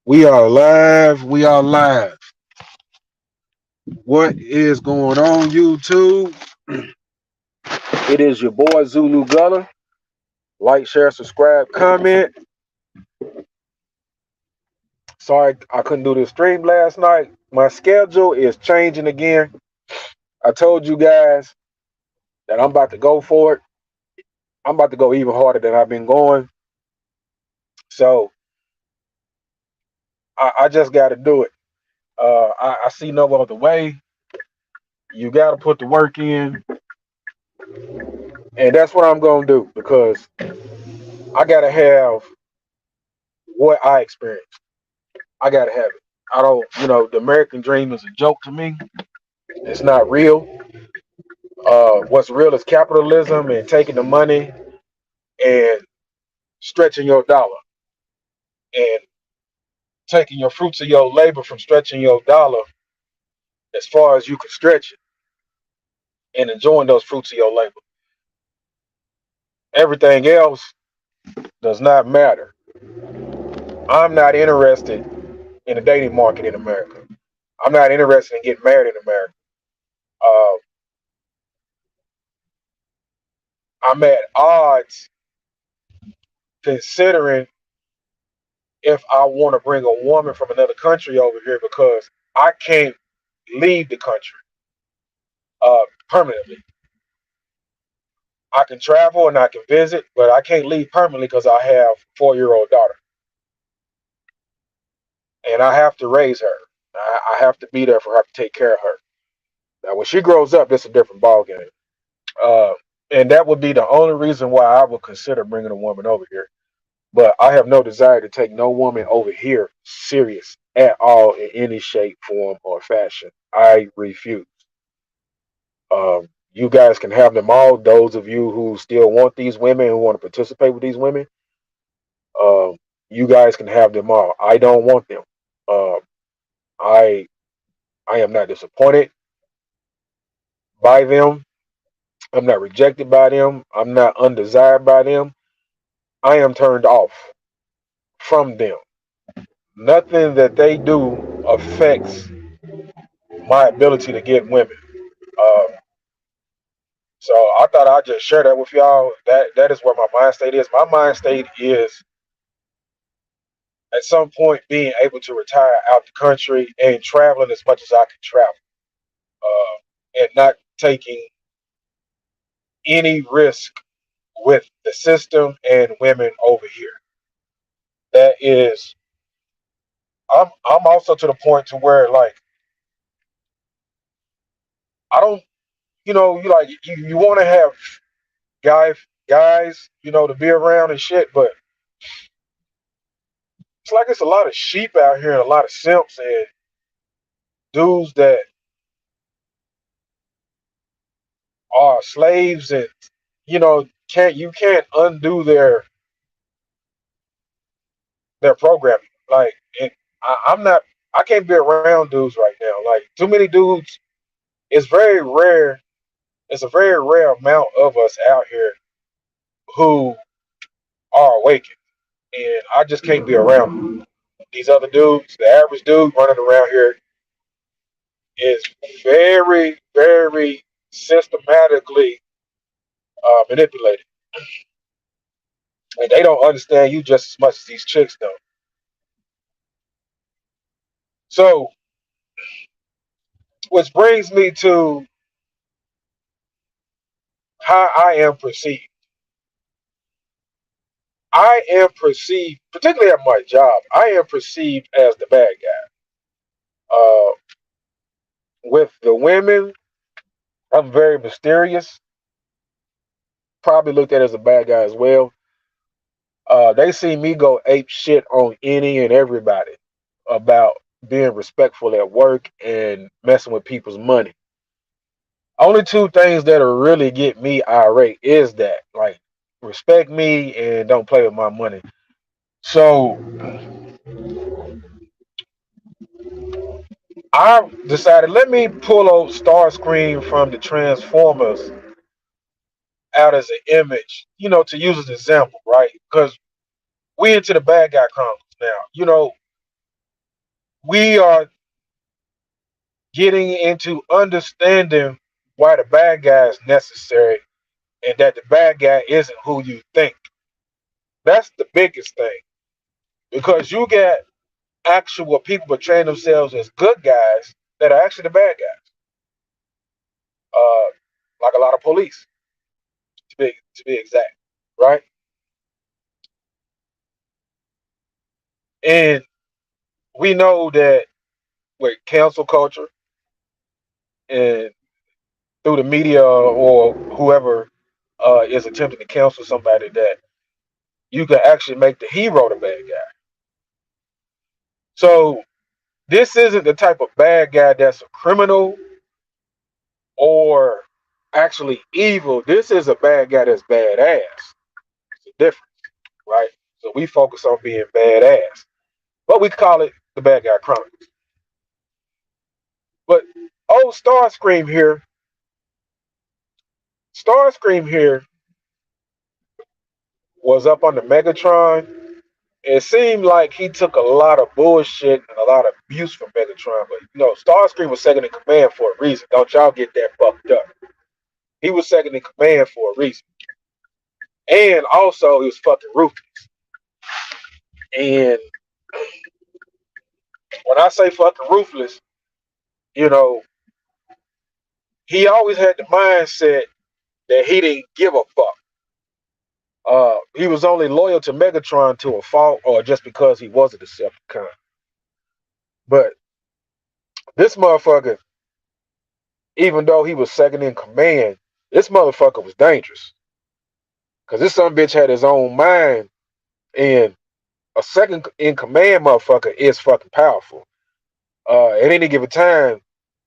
We are live. We are live. What is going on, YouTube? It is your boy Zulu Gunner. Like, share, subscribe, comment. Sorry I couldn't do the stream last night. My schedule is changing again. I told you guys that I'm about to go for it. I'm about to go even harder than I've been going. So I just got to do it. I see no other way. You got to put the work in. And that's what I'm going to do because I got to have what I experienced. I gotta have it. I don't, the American dream is a joke to me. It's not real. What's real is capitalism and taking the money and stretching your dollar and taking your fruits of your labor from stretching your dollar as far as you can stretch it and enjoying those fruits of your labor. Everything else does not matter. I'm not interested in the dating market in America. I'm not interested in getting married in America. Uh, I'm at odds considering if I want to bring a woman from another country over here because I can't leave the country permanently. I can travel and I can visit, but I can't leave permanently because I have a 4-year-old daughter and I have to raise her. I have to be there for her to take care of her. Now, when she grows up, that's a different ballgame. Uh, and that would be the only reason why I would consider bringing a woman over here. But I have no desire to take no woman over here serious at all in any shape, form, or fashion. I refuse. You guys can have them all. Those of you who still want these women, who want to participate with these women, um, you guys can have them all. I don't want them. Um, I I am not disappointed by them. I'm not rejected by them. I'm not undesired by them. I am turned off from them. Nothing that they do affects my ability to get women. Um, so I thought I'd just share that with y'all. That is where my mind state is. My mind state is at some point being able to retire out the country and traveling as much as I can travel, and not taking any risk with the system and women over here. That is, I'm also to the point to where like I don't, you like you want to have guy guys, to be around and shit, but it's like it's a lot of sheep out here and a lot of simps and dudes that are slaves and can't undo their programming. Like, and I'm not, I can't be around dudes right now. Like, too many dudes. It's very rare. It's a very rare amount of us out here who are awakened, and I just can't be around them. These other dudes. The average dude running around here is very, very systematically manipulated, and they don't understand you just as much as these chicks do. So, which brings me to how I am perceived. I am perceived, particularly at my job, I am perceived as the bad guy. With the women, I'm very mysterious. Probably looked at as a bad guy as well. They see me go ape shit on any and everybody about being respectful at work and messing with people's money. Only two things that'll really get me irate is that, like, respect me and don't play with my money. So I decided let me pull old Starscream from the Transformers out as an image, to use as an example, right? Because we into the Bad Guy Chronicles now. we are getting into understanding why the bad guy is necessary and that the bad guy isn't who you think. That's the biggest thing because you get actual people portraying themselves as good guys that are actually the bad guys. Like a lot of police, to be exact, right? And we know that with cancel culture and through the media or whoever is attempting to cancel somebody, that you can actually make the hero the bad guy. So this isn't the type of bad guy that's a criminal or actually evil. This is a bad guy that's badass. It's a difference, right? So we focus on being badass, but we call it the Bad Guy Chronicles. But old Starscream here was up on the Megatron. It seemed like he took a lot of bullshit and a lot of abuse from Megatron, but Starscream was second in command for a reason. Don't y'all get that fucked up. He was second in command for a reason. And also he was fucking ruthless. And when I say fucking ruthless, you know, he always had the mindset that he didn't give a fuck. He was only loyal to Megatron to a fault or just because he was a Decepticon. But this motherfucker, even though he was second in command, this motherfucker was dangerous. Because this son bitch had his own mind, and a second in command motherfucker is fucking powerful. At any given time,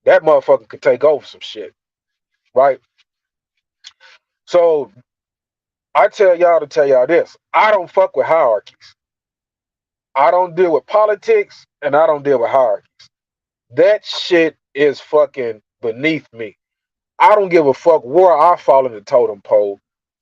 that motherfucker could take over some shit, right? So I tell y'all to tell y'all this. I don't fuck with hierarchies. I don't deal with politics, and I don't deal with hierarchies. That shit is fucking beneath me. I don't give a fuck where I fall in the totem pole.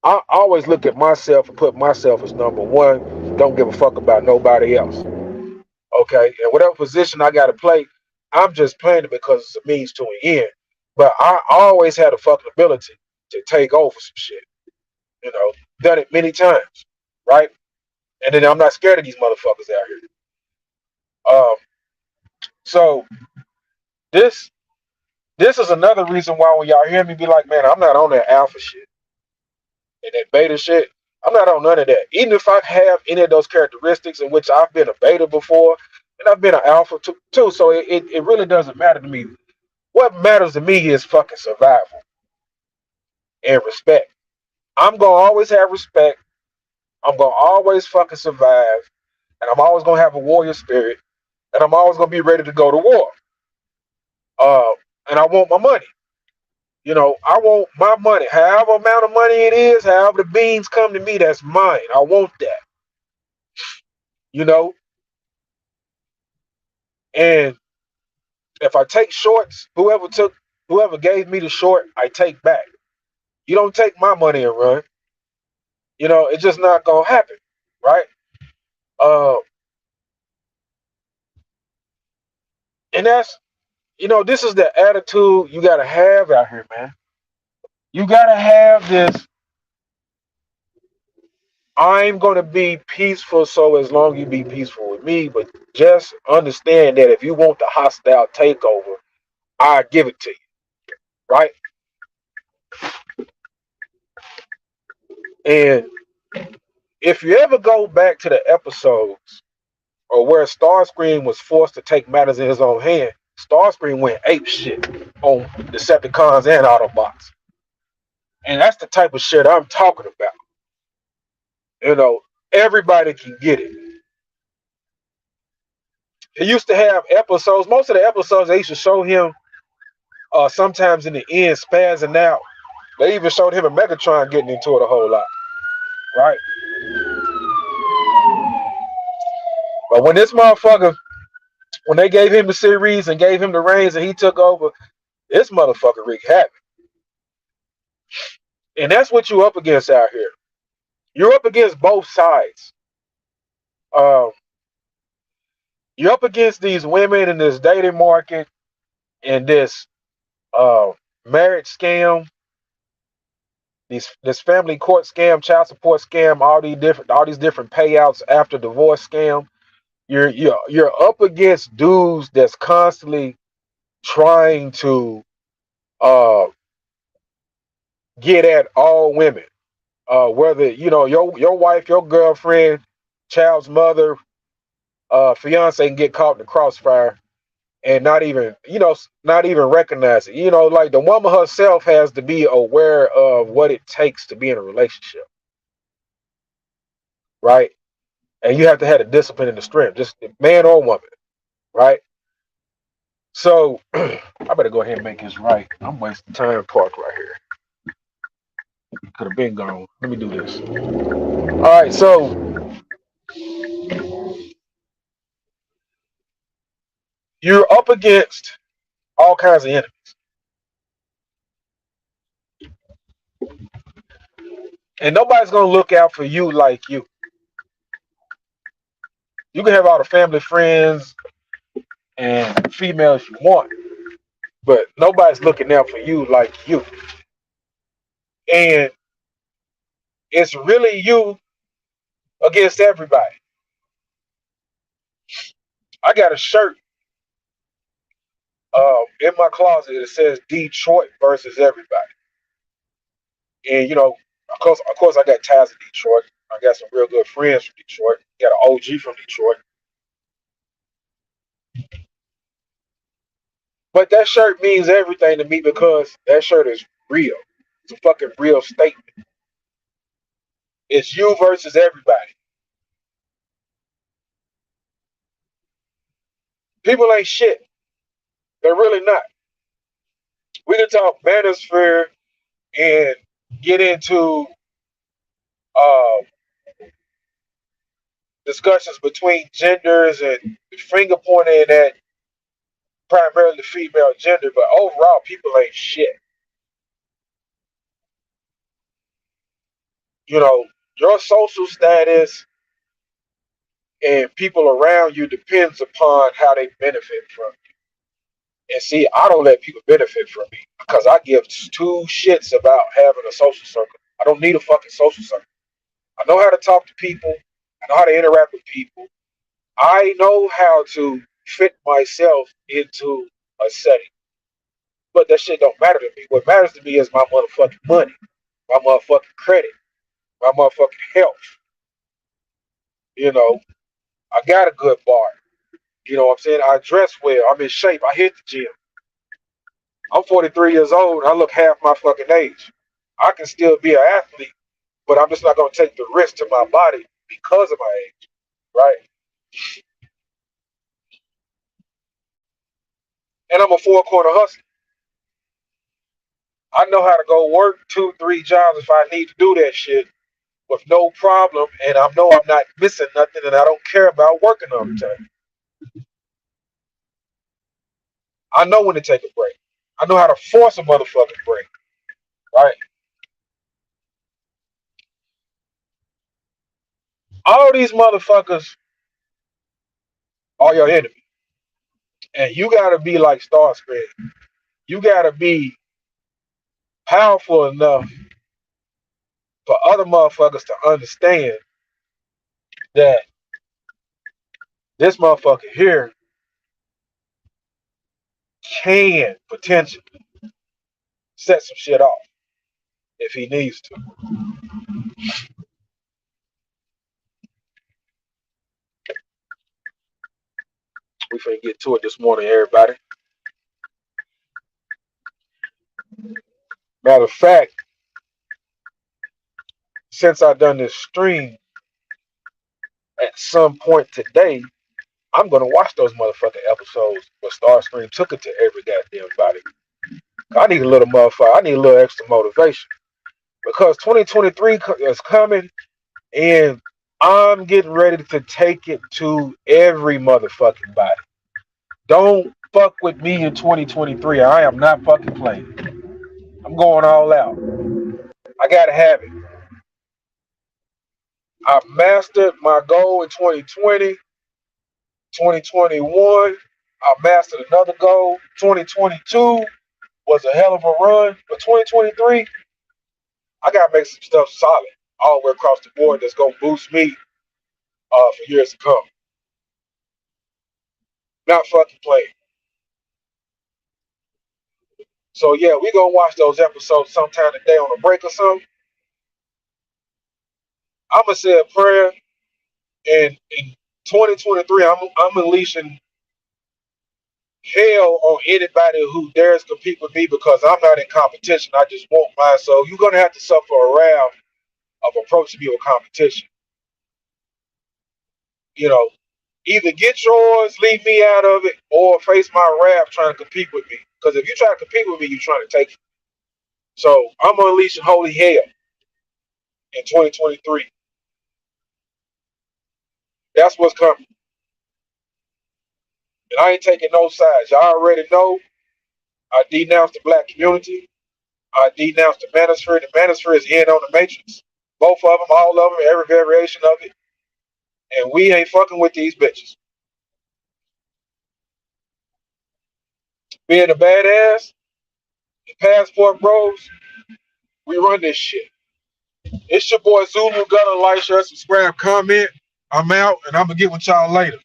I always look at myself and put myself as number one. Don't give a fuck about nobody else. Okay? And whatever position I got to play, I'm just playing it because it's a means to an end. But I always had a fucking ability to take over some shit. Done it many times, right? And then I'm not scared of these motherfuckers out here. So this this is another reason why when y'all hear me be like, man, I'm not on that alpha shit and that beta shit. I'm not on none of that. Even if I have any of those characteristics in which I've been a beta before and I've been an alpha too. So it really doesn't matter to me. What matters to me is fucking survival and respect. I'm gonna always have respect. I'm gonna always fucking survive, and I'm always gonna have a warrior spirit, and I'm always gonna be ready to go to war. Uh, and I want my money. I want my money. However amount of money it is, however the beans come to me, that's mine. I want that. You know. And if I take shorts, whoever gave me the short, I take back. You don't take my money and run. It's just not gonna happen, right? Uh, and this is the attitude you gotta have out here, man. You gotta have this. I'm gonna be peaceful, so as long as you be peaceful with me, but just understand that if you want the hostile takeover, I give it to you, right? And if you ever go back to the episodes or where Starscream was forced to take matters in his own hand, Starscream went ape shit on Decepticons and Autobots. And that's the type of shit I'm talking about. Everybody can get it. He used to have episodes, most of the episodes they used to show him sometimes in the end spazzing out. They even showed him and Megatron getting into it a whole lot, right? But when this motherfucker, when they gave him the series and gave him the reins and he took over, this motherfucker wreaked havoc. And that's what you up against out here. You're up against both sides. Um, You're up against these women in this dating market and this uh, marriage scam, this family court scam, child support scam, all these different payouts after divorce scam. You're up against dudes that's constantly trying to uh, get at all women, whether your wife, your girlfriend, child's mother, fiance can get caught in the crossfire and not even recognize it. Like the woman herself has to be aware of what it takes to be in a relationship, right? And you have to have the discipline and the strength, just man or woman, right? So I better go ahead and make this right. I'm wasting time park right here. Could have been gone. Let me do this. All right, so you're up against all kinds of enemies, and nobody's gonna look out for you like you. You can have all the family, friends, and females you want, but nobody's looking out for you like you. And it's really you against everybody. I got a shirt in my closet that says Detroit versus everybody. And of course, I got ties to Detroit. I got some real good friends from Detroit. Got an OG from Detroit. But that shirt means everything to me because that shirt is real. It's a fucking real statement. It's you versus everybody. People ain't shit. They're really not. We can talk manosphere and get into uh, discussions between genders and finger pointing at primarily the female gender, but overall, people ain't shit. You know, your social status and people around you depends upon how they benefit from you. And see, I don't let people benefit from me because I give two shits about having a social circle. I don't need a fucking social circle. I know how to talk to people. I know how to interact with people. I know how to fit myself into a setting. But that shit don't matter to me. What matters to me is my motherfucking money, my motherfucking credit, my motherfucking health. You know, I got a good bar. You know what I'm saying? I dress well. I'm in shape. I hit the gym. I'm 43 years old. I look half my fucking age. I can still be an athlete, but I'm just not going to take the risk to my body because of my age, right? And I'm a four corner hustler. I know how to go work 2, 3 jobs if I need to do that shit with no problem. And I know I'm not missing nothing and I don't care about working all the time. I know when to take a break. I know how to force a motherfucking break, right? All these motherfuckers are your enemy. And you gotta be like Starscream. You gotta be powerful enough for other motherfuckers to understand that this motherfucker here can potentially set some shit off if he needs to. We finna get to it this morning, everybody. Matter of fact, since I done this stream, at some point today, I'm gonna watch those motherfucking episodes where Starscream took it to every goddamn body. I need a little motherfucker. I need a little extra motivation because 2023 is coming, and I'm getting ready to take it to every motherfucking body. Don't fuck with me in 2023. I am not fucking playing. I'm going all out. I gotta have it. I mastered my goal in 2020 2021, I mastered another goal. 2022 was a hell of a run. But 2023, I got to make some stuff solid all the way across the board that's going to boost me for years to come. Not fucking playing. So, yeah, we going to watch those episodes sometime today on a break or something. I'm going to say a prayer. And in 2023, I'm unleashing hell on anybody who dares compete with me because I'm not in competition. I just want mine. So you're going to have to suffer a wrath of approaching me with competition. You know, either get yours, leave me out of it, or face my wrath trying to compete with me. Because if you try to compete with me, you're trying to take it. So I'm going to unleash holy hell in 2023. That's what's coming. And I ain't taking no sides. Y'all already know I denounce the black community. I denounce the manosphere. The manosphere is in on the matrix. Both of them, all of them, every variation of it. And we ain't fucking with these bitches. Being a badass, the passport bros, we run this shit. It's your boy Zulu Gunner. Like, share, subscribe, comment. I'm out, and I'm gonna get with y'all later.